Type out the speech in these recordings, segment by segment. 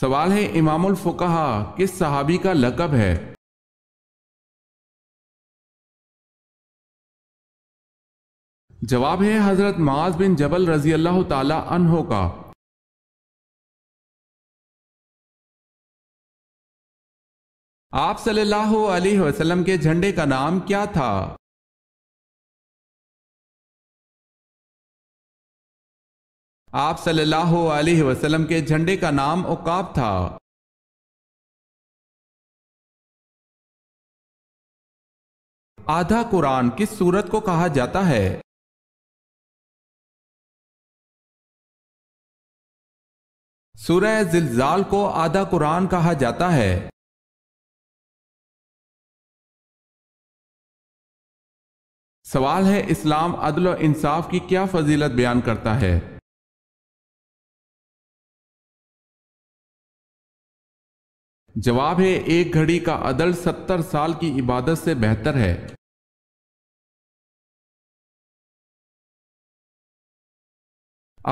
سوال ہے امام الفقہا کس صحابی کا لقب ہے؟ جواب ہے حضرت معاذ بن جبل رضی اللہ تعالی عنہ کا۔ آپ صلی اللہ علیہ وسلم کے جھنڈے کا نام کیا تھا؟ آپ صلی اللہ علیہ وسلم کے جھنڈے کا نام عقاب تھا۔ آدھا قرآن کس سورت کو کہا جاتا ہے؟ سورہ زلزال کو آدھا قرآن کہا جاتا ہے۔ سوال ہے اسلام عدل و انصاف کی کیا فضیلت بیان کرتا ہے؟ جواب ہے ایک گھڑی کا عدل 70 سال کی عبادت سے بہتر ہے۔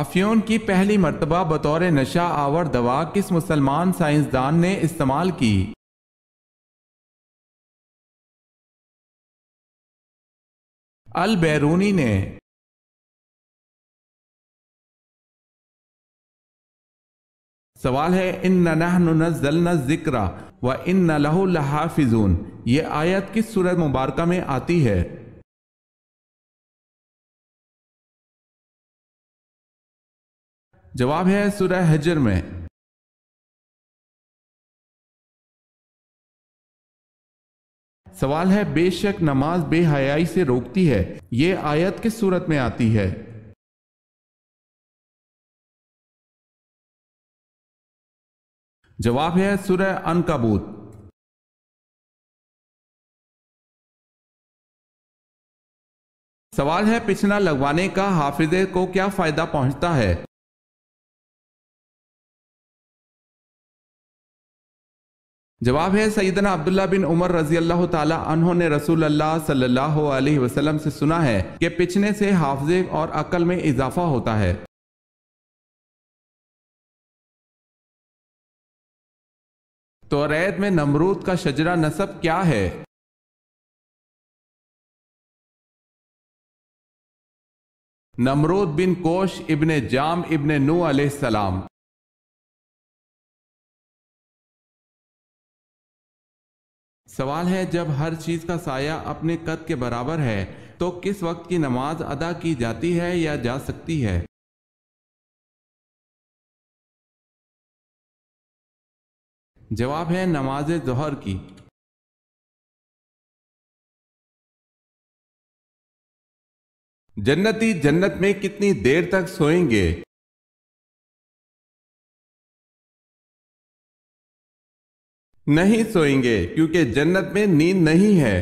افیون کی پہلی مرتبہ بطور نشہ آور دوا کس مسلمان سائنسدان نے استعمال کی؟ البیرونی نے۔ سوال ہے اِنَّا نَحْنُ نَزَّلْنَا الذِّكْرَ وَإِنَّا لَهُ لَحَافِظُونَ یہ آیت کس سورۃ مبارکہ میں آتی ہے؟ جواب ہے سورہ حجر میں۔ سوال ہے بے شک نماز بے حیائی سے روکتی ہے یہ آیت کس سورت میں آتی ہے؟ جواب ہے سورہ عنکبوت۔ سوال ہے پچھنا لگوانے کا حافظے کو کیا فائدہ پہنچتا ہے؟ جواب ہے سیدنا عبداللہ بن عمر رضی اللہ تعالی عنہ نے رسول اللہ صلی اللہ علیہ وسلم سے سنا ہے کہ پچھنے سے حافظے اور عقل میں اضافہ ہوتا ہے۔ توریت میں نمرود کا شجرہ نسب کیا ہے؟ نمرود بن کوش ابن جام ابن نوح علیہ السلام۔ سوال ہے جب ہر چیز کا سایہ اپنے قد کے برابر ہے تو کس وقت کی نماز ادا کی جاتی ہے یا جا سکتی ہے؟ جواب ہے نماز ظہر کی۔ جنتی جنت میں کتنی دیر تک سوئیں گے؟ نہیں سوئیں گے کیونکہ جنت میں نیند نہیں ہے۔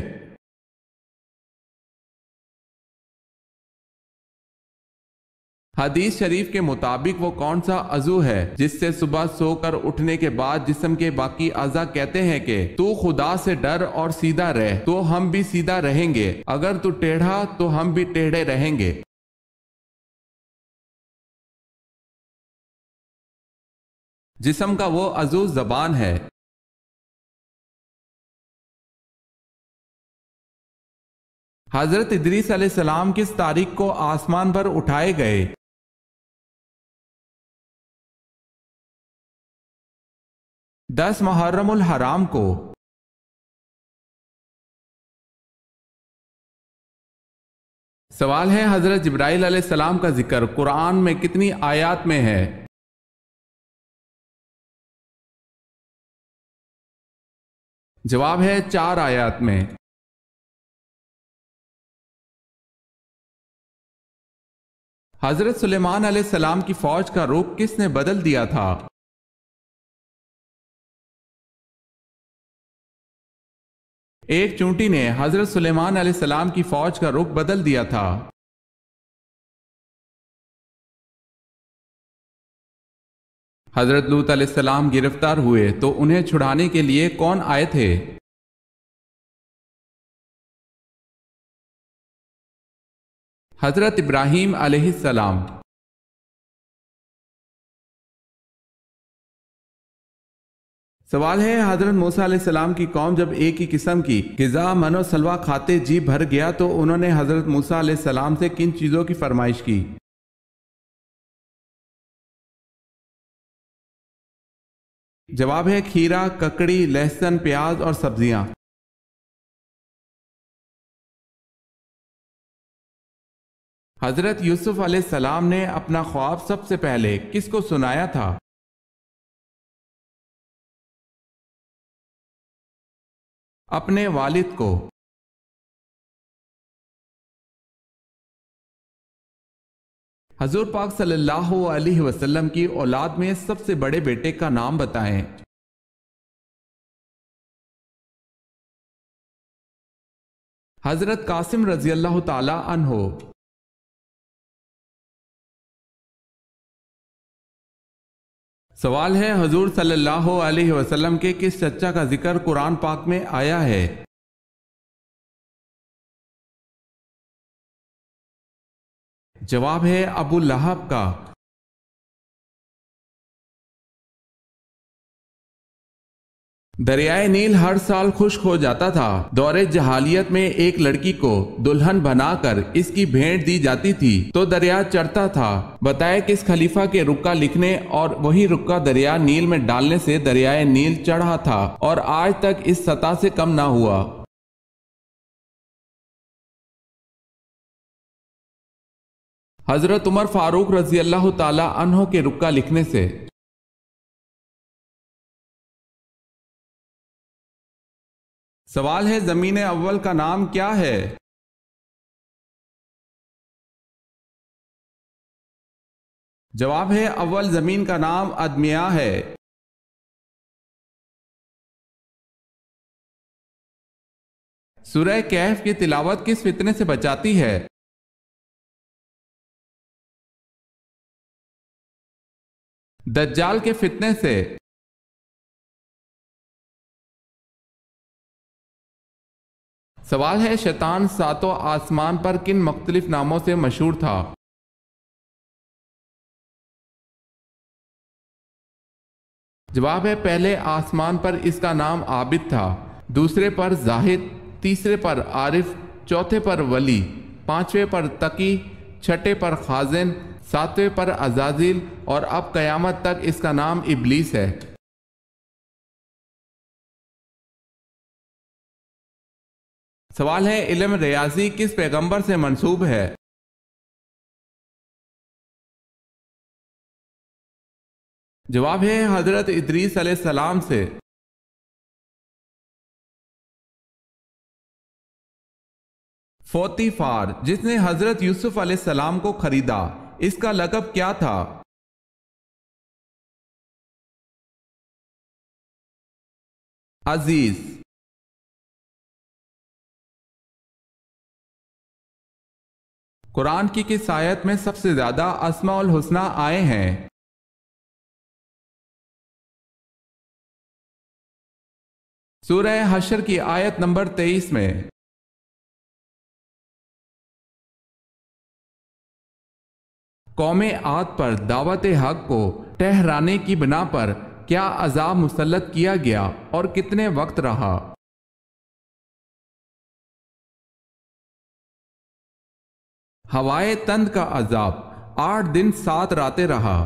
حدیث شریف کے مطابق وہ کون سا عضو ہے جس سے صبح سو کر اٹھنے کے بعد جسم کے باقی اعضاء کہتے ہیں کہ تو خدا سے ڈر اور سیدھا رہ تو ہم بھی سیدھا رہیں گے، اگر تو ٹیڑھا تو ہم بھی ٹیڑھے رہیں گے؟ جسم کا وہ عضو زبان ہے۔ حضرت ادریس علیہ السلام کس تاریخ کو آسمان پر اٹھائے گئے؟ 10 محرم الحرام کو۔ سوال ہے حضرت جبرائیل علیہ السلام کا ذکر قرآن میں کتنی آیات میں ہے؟ جواب ہے 4 آیات میں۔ حضرت سلیمان علیہ السلام کی فوج کا رخ کس نے بدل دیا تھا؟ ایک چونٹی نے حضرت سلیمان علیہ السلام کی فوج کا رخ بدل دیا تھا۔ حضرت لوط علیہ السلام گرفتار ہوئے تو انہیں چھڑانے کے لیے کون آئے تھے؟ حضرت ابراہیم علیہ السلام۔ سوال ہے حضرت موسیٰ علیہ السلام کی قوم جب ایک ہی قسم کی غذا من و سلوہ کھاتے جی بھر گیا تو انہوں نے حضرت موسیٰ علیہ السلام سے کن چیزوں کی فرمائش کی؟ جواب ہے کھیرا، ککڑی، لہسن، پیاز اور سبزیاں۔ حضرت یوسف علیہ السلام نے اپنا خواب سب سے پہلے کس کو سنایا تھا؟ اپنے والد کو۔ حضور پاک صلی اللہ علیہ وسلم کی اولاد میں سب سے بڑے بیٹے کا نام بتائیں۔ حضرت قاسم رضی اللہ تعالی عنہ۔ سوال ہے حضور صلی اللہ علیہ وسلم کے کس چچا کا ذکر قرآن پاک میں آیا ہے؟ جواب ہے ابو لہب کا۔ دریائے نیل ہر سال خشک ہو جاتا تھا۔ دور جہالیت میں ایک لڑکی کو دلہن بنا کر اس کی بھیٹ دی جاتی تھی تو دریا چڑھتا تھا۔ بتائے کس خلیفہ کے رکا لکھنے اور وہی رکا دریا نیل میں ڈالنے سے دریائے نیل چڑھا تھا اور آج تک اس سطح سے کم نہ ہوا؟ حضرت عمر فاروق رضی اللہ تعالی عنہ کے رکا لکھنے سے۔ سوال ہے زمین اول کا نام کیا ہے؟ جواب ہے اول زمین کا نام ادمیا ہے۔ سورہ کہف کی تلاوت کس فتنے سے بچاتی ہے؟ دجال کے فتنے سے۔ سوال ہے شیطان ساتوں آسمان پر کن مختلف ناموں سے مشہور تھا؟ جواب ہے پہلے آسمان پر اس کا نام عابد تھا، دوسرے پر زاہد، تیسرے پر عارف، چوتھے پر ولی، پانچویں پر تقی، چھٹے پر خازن، ساتویں پر عزازیل اور اب قیامت تک اس کا نام ابلیس ہے۔ سوال ہے علم ریاضی کس پیغمبر سے منسوب ہے؟ جواب ہے حضرت ادریس علیہ السلام سے۔ فوتی فار جس نے حضرت یوسف علیہ السلام کو خریدا اس کا لقب کیا تھا؟ عزیز۔ قرآن کی کس آیت میں سب سے زیادہ اسماء الحسنی آئے ہیں؟ سورہ حشر کی آیت نمبر 23 میں۔ قوم عاد پر دعوت حق کو ٹھہرانے کی بنا پر کیا عذاب مسلط کیا گیا اور کتنے وقت رہا؟ ہوائے تند کا عذاب 8 دن 7 راتیں رہا۔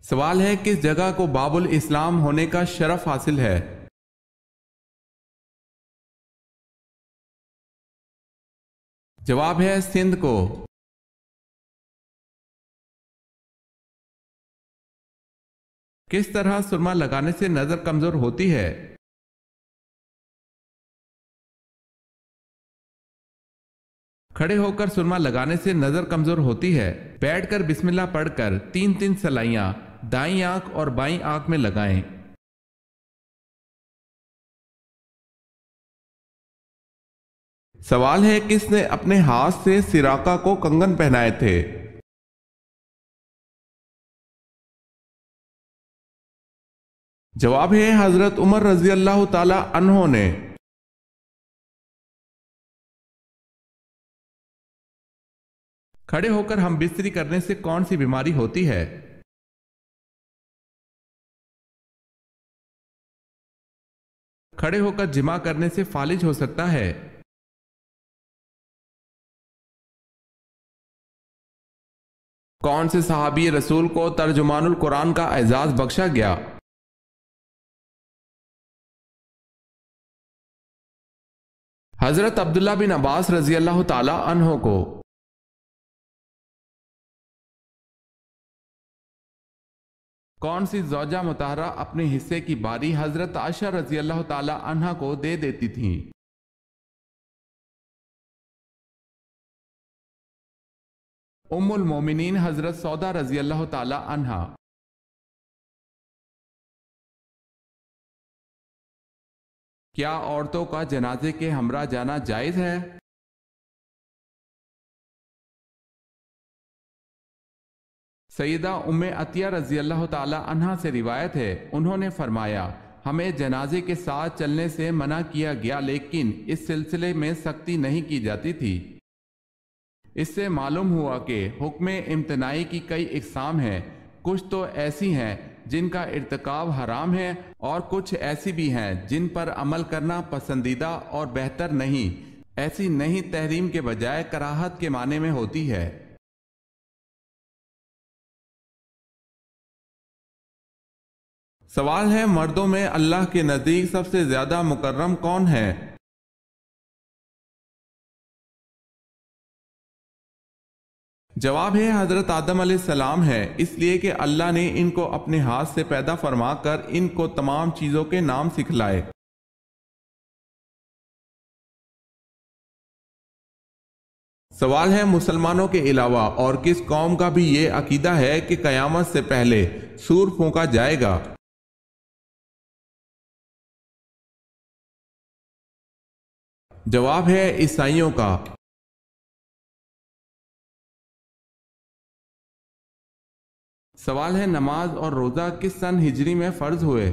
سوال ہے کس جگہ کو باب الاسلام ہونے کا شرف حاصل ہے؟ جواب ہے سندھ کو۔ کس طرح سرما لگانے سے نظر کمزور ہوتی ہے؟ کھڑے ہو کر سرما لگانے سے نظر کمزور ہوتی ہے۔ بیٹھ کر بسم اللہ پڑھ کر 3 سلائیاں دائیں آنکھ اور بائیں آنکھ میں لگائیں۔ سوال ہے کس نے اپنے ہاتھ سے سراقہ کو کنگن پہنائے تھے؟ جواب ہے حضرت عمر رضی اللہ تعالی عنہ نے۔ کھڑے ہو کر ہم بستری کرنے سے کون سی بیماری ہوتی ہے؟ کھڑے ہو کر جمع کرنے سے فالج ہو سکتا ہے۔ کون سے صحابی رسول کو ترجمان القرآن کا اعزاز بخشا گیا؟ حضرت عبداللہ بن عباس رضی اللہ تعالی عنہ کو۔ کون سی زوجہ مطہرہ اپنے حصے کی باری حضرت عائشہ رضی اللہ تعالی عنہ کو دے دیتی تھیں؟ ام المومنین حضرت سودا رضی اللہ تعالی عنہ۔ کیا عورتوں کا جنازے کے ہمراہ جانا جائز ہے؟ سیدہ ام عطیہ رضی اللہ تعالی عنہ سے روایت ہے، انہوں نے فرمایا ہمیں جنازے کے ساتھ چلنے سے منع کیا گیا، لیکن اس سلسلے میں سختی نہیں کی جاتی تھی۔ اس سے معلوم ہوا کہ حکم امتناعی کی کئی اقسام ہیں، کچھ تو ایسی ہیں جن کا ارتکاب حرام ہے اور کچھ ایسی بھی ہیں جن پر عمل کرنا پسندیدہ اور بہتر نہیں۔ ایسی نہیں تحریم کے بجائے کراہت کے معنی میں ہوتی ہے۔ سوال ہے مردوں میں اللہ کے نزدیک سب سے زیادہ مکرم کون ہے؟ جواب ہے حضرت آدم علیہ السلام ہے، اس لیے کہ اللہ نے ان کو اپنے ہاتھ سے پیدا فرما کر ان کو تمام چیزوں کے نام سکھلائے۔ سوال ہے مسلمانوں کے علاوہ اور کس قوم کا بھی یہ عقیدہ ہے کہ قیامت سے پہلے سور پھونکا جائے گا؟ جواب ہے عیسائیوں کا۔ سوال ہے نماز اور روزہ کس سن ہجری میں فرض ہوئے؟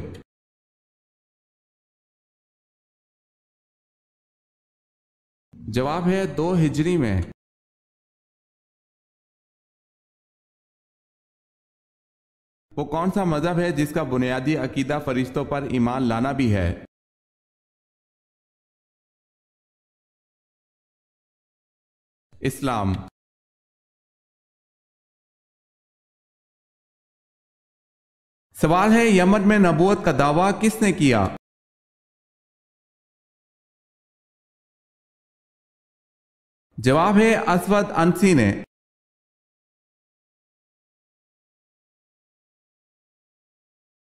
جواب ہے 2 ہجری میں۔ وہ کون سا مذہب ہے جس کا بنیادی عقیدہ فرشتوں پر ایمان لانا بھی ہے؟ اسلام۔ سوال ہے یمن میں نبوت کا دعویٰ کس نے کیا؟ جواب ہے اسود انسی نے۔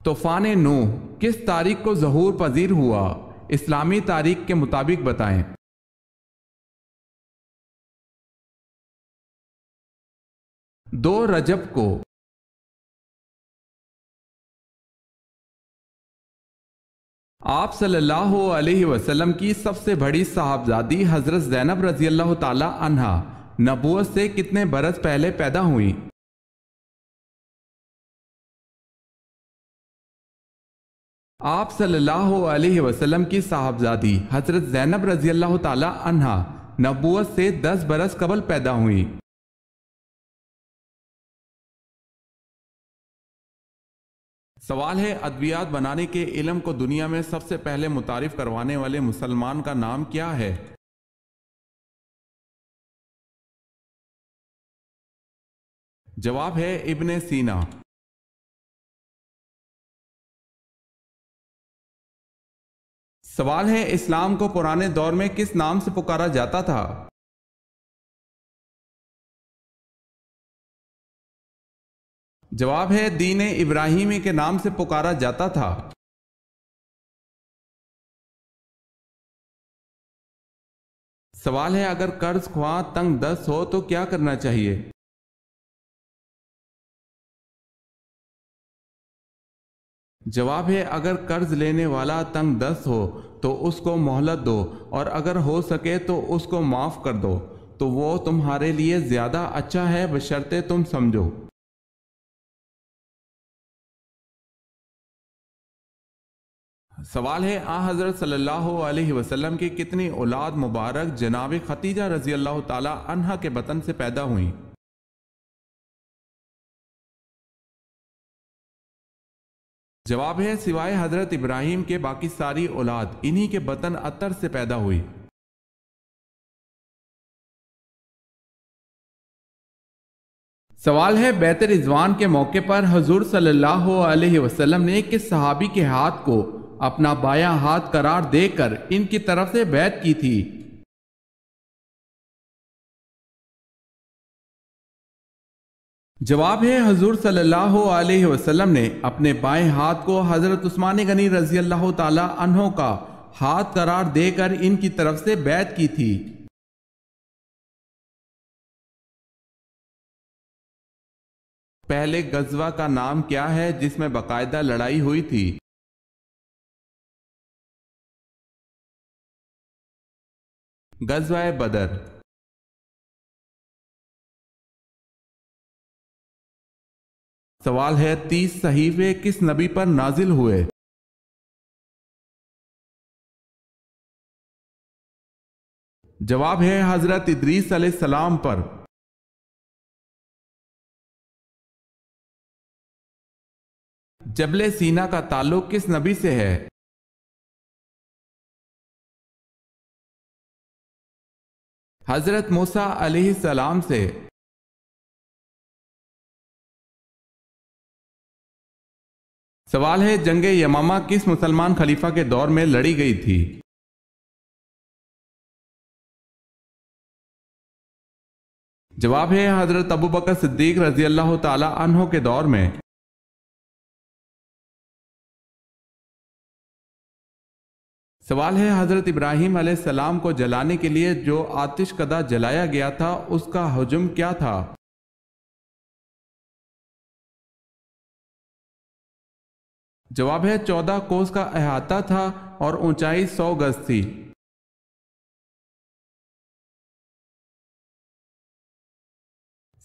طوفان نوح کس تاریخ کو ظہور پذیر ہوا؟ اسلامی تاریخ کے مطابق بتائیں۔ 2 رجب کو۔ آپ صلی اللہ علیہ وسلم کی سب سے بڑی صاحبزادی حضرت زینب رضی اللہ تعالی عنہا نبوت سے کتنے برس پہلے پیدا ہوئی؟ آپ صلی اللہ علیہ وسلم کی صاحبزادی حضرت زینب رضی اللہ تعالی عنہا نبوت سے 10 برس قبل پیدا ہوئی۔ سوال ہے ادویات بنانے کے علم کو دنیا میں سب سے پہلے متعارف کروانے والے مسلمان کا نام کیا ہے؟ جواب ہے ابن سینا۔ سوال ہے اسلام کو پرانے دور میں کس نام سے پکارا جاتا تھا؟ جواب ہے دین ابراہیمی کے نام سے پکارا جاتا تھا۔ سوال ہے اگر قرض خواہ تنگ دست ہو تو کیا کرنا چاہیے؟ جواب ہے اگر قرض لینے والا تنگ دست ہو تو اس کو مہلت دو، اور اگر ہو سکے تو اس کو معاف کر دو، تو وہ تمہارے لیے زیادہ اچھا ہے بشرطے تم سمجھو۔ سوال ہے حضرت صلی اللہ علیہ وسلم کی کتنی اولاد مبارک جناب ختیجہ رضی اللہ تعالی عنہا کے بطن سے پیدا ہوئیں؟ جواب ہے سوائے حضرت ابراہیم کے باقی ساری اولاد انہی کے بطن اطہر سے پیدا ہوئی۔ سوال ہے بیعت رضوان کے موقع پر حضور صلی اللہ علیہ وسلم نے کس صحابی کے ہاتھ کو اپنا بایاں ہاتھ قرار دے کر ان کی طرف سے بیعت کی تھی؟ جواب ہے حضور صلی اللہ علیہ وسلم نے اپنے بائیں ہاتھ کو حضرت عثمان غنی رضی اللہ تعالی عنہ کا ہاتھ قرار دے کر ان کی طرف سے بیعت کی تھی۔ پہلے غزوہ کا نام کیا ہے جس میں باقاعدہ لڑائی ہوئی تھی؟ غزوہ بدر۔ سوال ہے 30 صحیفے کس نبی پر نازل ہوئے؟ جواب ہے حضرت ادریس علیہ السلام پر۔ جبل سینا کا تعلق کس نبی سے ہے؟ حضرت موسیٰ علیہ السلام سے۔ سوال ہے جنگ یمامہ کس مسلمان خلیفہ کے دور میں لڑی گئی تھی؟ جواب ہے حضرت ابوبکر صدیق رضی اللہ تعالی عنہ کے دور میں۔ سوال ہے حضرت ابراہیم علیہ السلام کو جلانے کے لیے جو آتش کدہ جلایا گیا تھا اس کا حجم کیا تھا؟ جواب ہے 14 کوس کا احاطہ تھا اور اونچائی 100 گز تھی۔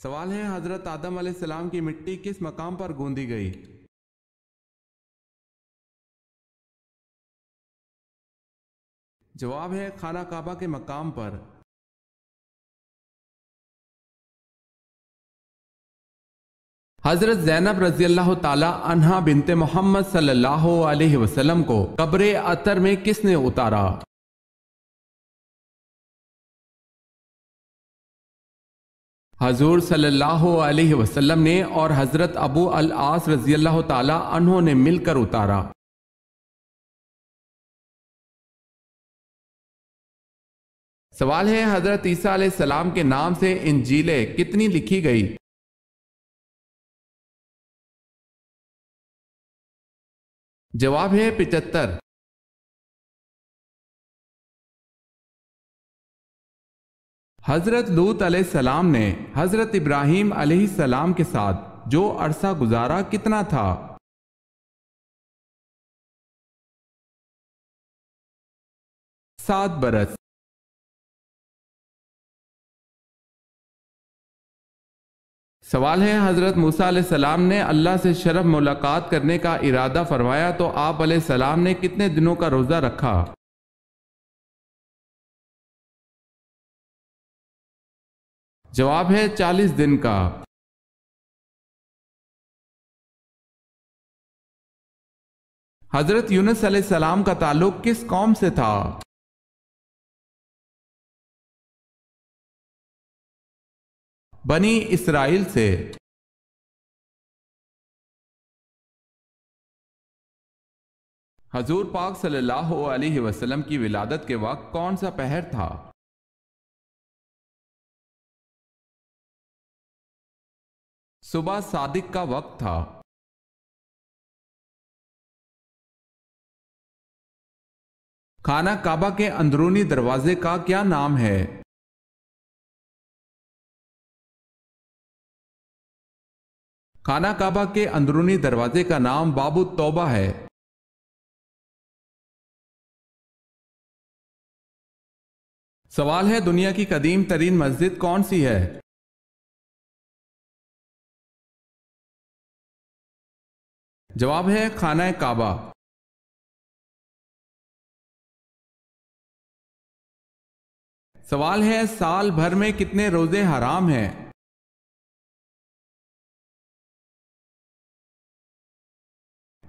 سوال ہے حضرت آدم علیہ السلام کی مٹی کس مقام پر گوندی گئی؟ جواب ہے خانہ کعبہ کے مقام پر۔ حضرت زینب رضی اللہ تعالی عنہا بنت محمد صلی اللہ علیہ وسلم کو قبر اطہر میں کس نے اتارا؟ حضور صلی اللہ علیہ وسلم نے اور حضرت ابو العاص رضی اللہ تعالی عنہ نے مل کر اتارا۔ سوال ہے حضرت عیسیٰ علیہ السلام کے نام سے انجیلیں کتنی لکھی گئی؟ جواب ہے 75۔ حضرت لوط علیہ السلام نے حضرت ابراہیم علیہ السلام کے ساتھ جو عرصہ گزارا کتنا تھا؟ سات برس۔ سوال ہے حضرت موسیٰ علیہ السلام نے اللہ سے شرف ملاقات کرنے کا ارادہ فرمایا تو آپ علیہ السلام نے کتنے دنوں کا روزہ رکھا؟ جواب ہے 40 دن کا۔ حضرت یونس علیہ السلام کا تعلق کس قوم سے تھا؟ بنی اسرائیل سے۔ حضور پاک صلی اللہ علیہ وسلم کی ولادت کے وقت کون سا پہر تھا؟ صبح صادق کا وقت تھا۔ خانہ کعبہ کے اندرونی دروازے کا کیا نام ہے؟ خانہ کعبہ کے اندرونی دروازے کا نام باب التوبہ ہے۔ سوال ہے دنیا کی قدیم ترین مسجد کون سی ہے؟ جواب ہے خانہ کعبہ۔ سوال ہے سال بھر میں کتنے روزے حرام ہیں؟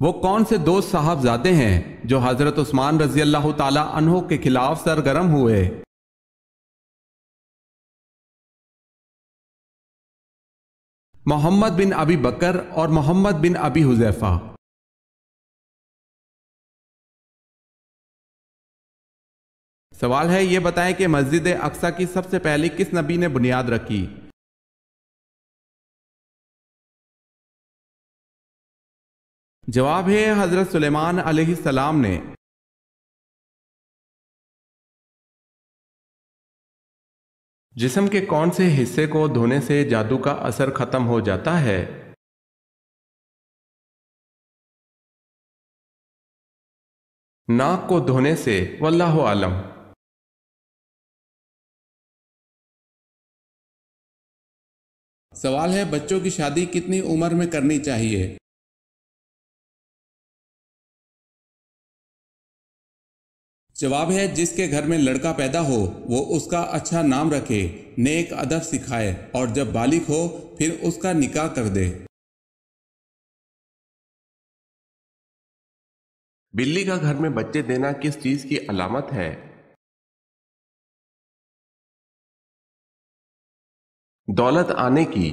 وہ کون سے دو صاحبزادے ہیں جو حضرت عثمان رضی اللہ تعالی عنہ کے خلاف سرگرم ہوئے؟ محمد بن ابی بکر اور محمد بن ابی حذیفہ۔ سوال ہے، یہ بتائیں کہ مسجد اقصی کی سب سے پہلی کس نبی نے بنیاد رکھی؟ جواب ہے حضرت سلیمان علیہ السلام نے۔ جسم کے کون سے حصے کو دھونے سے جادو کا اثر ختم ہو جاتا ہے؟ ناک کو دھونے سے، واللہ عالم۔ سوال ہے، بچوں کی شادی کتنی عمر میں کرنی چاہیے؟ جواب ہے، جس کے گھر میں لڑکا پیدا ہو وہ اس کا اچھا نام رکھے، نیک ادب سکھائے اور جب بالغ ہو پھر اس کا نکاح کر دے۔ بلی کا گھر میں بچے دینا کس چیز کی علامت ہے؟ دولت آنے کی۔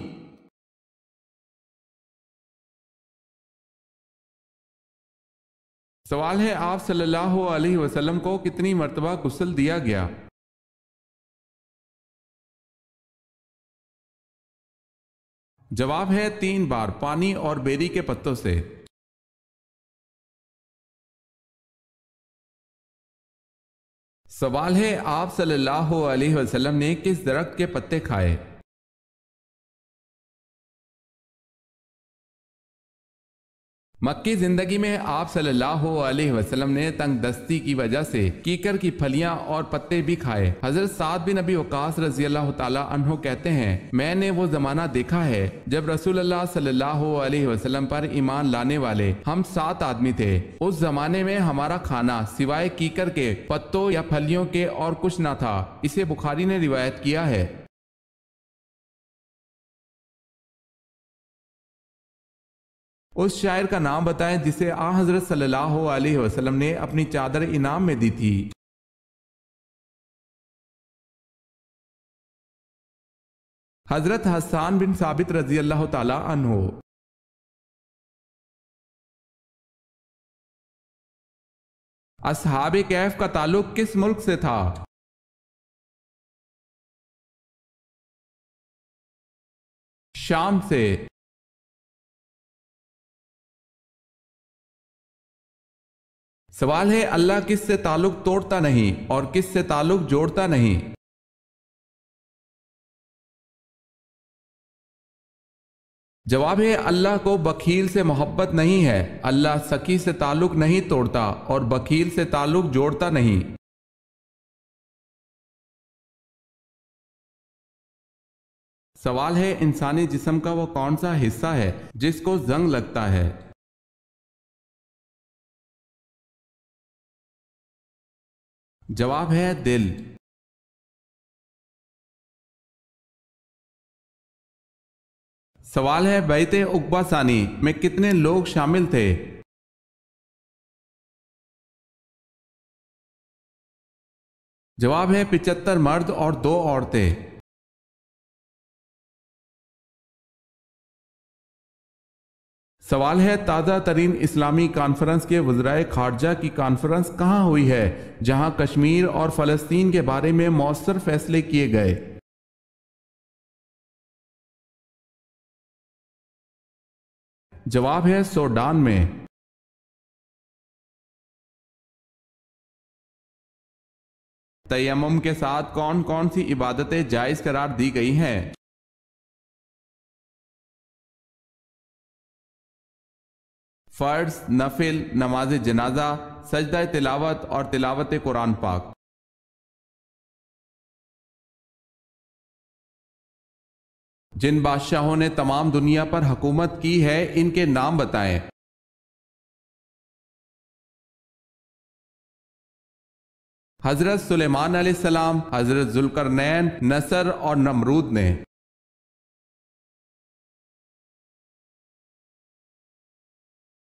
سوال ہے، آپ صلی اللہ علیہ وسلم کو کتنی مرتبہ غسل دیا گیا؟ جواب ہے 3 بار، پانی اور بیری کے پتوں سے۔ سوال ہے، آپ صلی اللہ علیہ وسلم نے کس درخت کے پتے کھائے؟ مکی زندگی میں آپ صلی اللہ علیہ وسلم نے تنگ دستی کی وجہ سے کیکر کی پھلیاں اور پتے بھی کھائے۔ حضرت سعد بن ابی وقاص رضی اللہ تعالی عنہ کہتے ہیں، میں نے وہ زمانہ دیکھا ہے جب رسول اللہ صلی اللہ علیہ وسلم پر ایمان لانے والے ہم 7 آدمی تھے۔ اس زمانے میں ہمارا کھانا سوائے کیکر کے پتوں یا پھلیوں کے اور کچھ نہ تھا۔ اسے بخاری نے روایت کیا ہے۔ اس شاعر کا نام بتائیں جسے آ حضرت صلی اللہ علیہ وسلم نے اپنی چادر انعام میں دی تھی۔ حضرت حسان بن ثابت رضی اللہ تعالی عنہ۔ اصحاب کہف کا تعلق کس ملک سے تھا؟ شام سے۔ سوال ہے، اللہ کس سے تعلق توڑتا نہیں اور کس سے تعلق جوڑتا نہیں؟ جواب ہے، اللہ کو بخیل سے محبت نہیں ہے۔ اللہ سخی سے تعلق نہیں توڑتا اور بخیل سے تعلق جوڑتا نہیں۔ سوال ہے، انسانی جسم کا وہ کون سا حصہ ہے جس کو زنگ لگتا ہے؟ جواب ہے دل۔ سوال ہے، بیعت عقبہ ثانی میں کتنے لوگ شامل تھے؟ جواب ہے 75 مرد اور 2 عورتیں۔ سوال ہے، تازہ ترین اسلامی کانفرنس کے وزرائے خارجہ کی کانفرنس کہاں ہوئی ہے جہاں کشمیر اور فلسطین کے بارے میں مؤثر فیصلے کیے گئے؟ جواب ہے سوڈان میں۔ تیمم کے ساتھ کون کون سی عبادتیں جائز قرار دی گئی ہیں؟ فرض، نفل، نماز جنازہ، سجدہ تلاوت اور تلاوت قرآن پاک۔ جن بادشاہوں نے تمام دنیا پر حکومت کی ہے ان کے نام بتائیں۔ حضرت سلیمان علیہ السلام، حضرت ذوالقرنین، نصر اور نمرود نے۔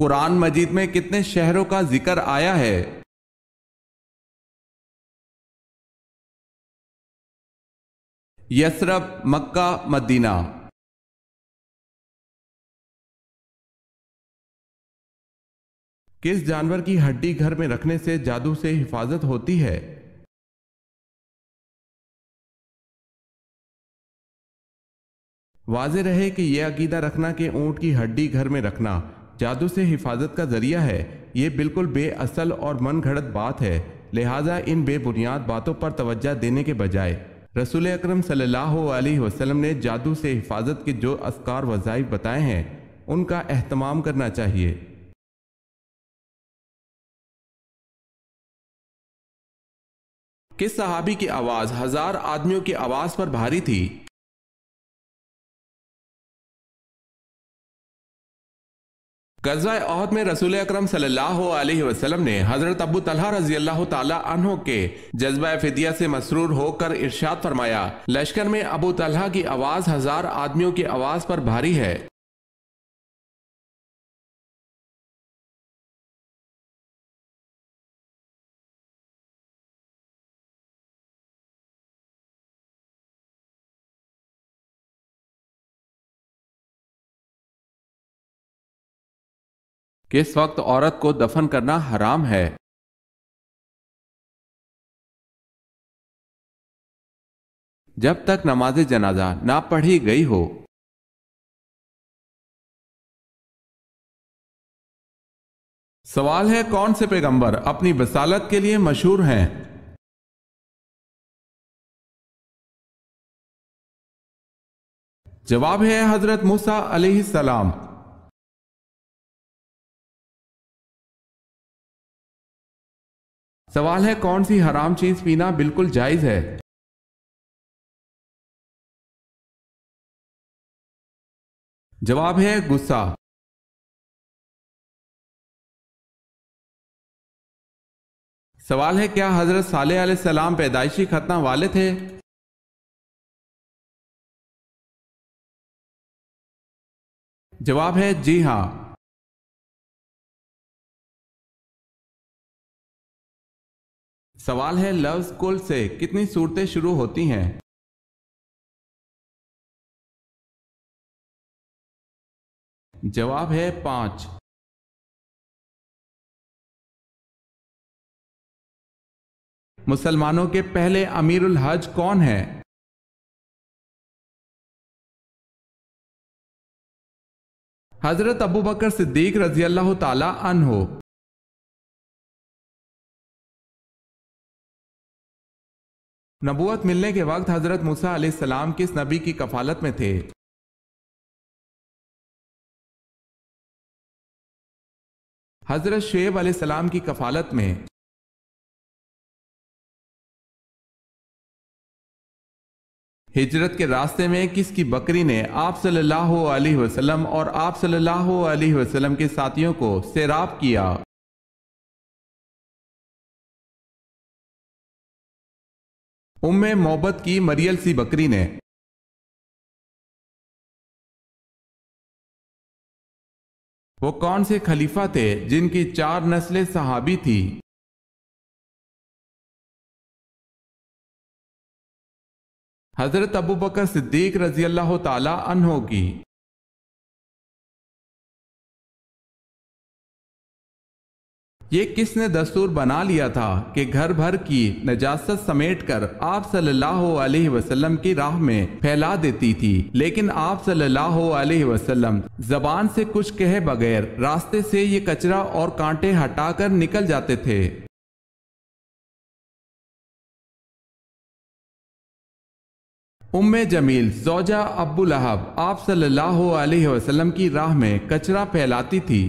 قرآن مجید میں کتنے شہروں کا ذکر آیا ہے؟ یثرب، مکہ، مدینہ۔ کس جانور کی ہڈی گھر میں رکھنے سے جادو سے حفاظت ہوتی ہے؟ واضح رہے کہ یہ عقیدہ رکھنا کہ اونٹ کی ہڈی گھر میں رکھنا جادو سے حفاظت کا ذریعہ ہے، یہ بالکل بے اصل اور من گھڑت بات ہے، لہٰذا ان بے بنیاد باتوں پر توجہ دینے کے بجائے رسول اکرم صلی اللہ علیہ وسلم نے جادو سے حفاظت کے جو اذکار وظائف بتائے ہیں ان کا اہتمام کرنا چاہیے۔ کس صحابی کی آواز 1000 آدمیوں کی آواز پر بھاری تھی؟ غزوہ احد میں رسول اکرم صلی اللہ علیہ وسلم نے حضرت ابو طلحہ رضی اللہ تعالی عنہ کے جذبہ فدیہ سے مسرور ہو کر ارشاد فرمایا، لشکر میں ابو طلحہ کی آواز 1000 آدمیوں کی آواز پر بھاری ہے۔ کس وقت عورت کو دفن کرنا حرام ہے؟ جب تک نماز جنازہ نہ پڑھی گئی ہو۔ سوال ہے، کون سے پیغمبر اپنی بصالت کے لیے مشہور ہیں؟ جواب ہے حضرت موسیٰ علیہ السلام۔ سوال ہے، کون سی حرام چیز پینا بالکل جائز ہے؟ جواب ہے غصہ۔ سوال ہے، کیا حضرت صالح علیہ السلام پیدائشی ختنہ والے تھے؟ جواب ہے جی ہاں۔ سوال ہے، لفظ کل سے کتنی صورتیں شروع ہوتی ہیں؟ جواب ہے 5۔ مسلمانوں کے پہلے امیر الحج کون ہیں؟ حضرت ابو بکر صدیق رضی اللہ تعالی عنہ۔ نبوت ملنے کے وقت حضرت موسیٰ علیہ السلام کس نبی کی کفالت میں تھے؟ حضرت شعیب علیہ السلام کی کفالت میں۔ ہجرت کے راستے میں کس کی بکری نے آپ صلی اللہ علیہ وسلم اور آپ صلی اللہ علیہ وسلم کے ساتھیوں کو سیراب کیا؟ ام محبت کی مریل سی بکری نے۔ وہ کون سے خلیفہ تھے جن کی 4 نسلیں صحابی تھی؟ حضرت ابو بکر صدیق رضی اللہ تعالی عنہ کی۔ یہ کس نے دستور بنا لیا تھا کہ گھر بھر کی نجاست سمیٹ کر آپ صلی اللہ علیہ وسلم کی راہ میں پھیلا دیتی تھی، لیکن آپ صلی اللہ علیہ وسلم زبان سے کچھ کہے بغیر راستے سے یہ کچرا اور کانٹے ہٹا کر نکل جاتے تھے؟ ام جمیل زوجہ ابو لہب آپ صلی اللہ علیہ وسلم کی راہ میں کچرا پھیلاتی تھی۔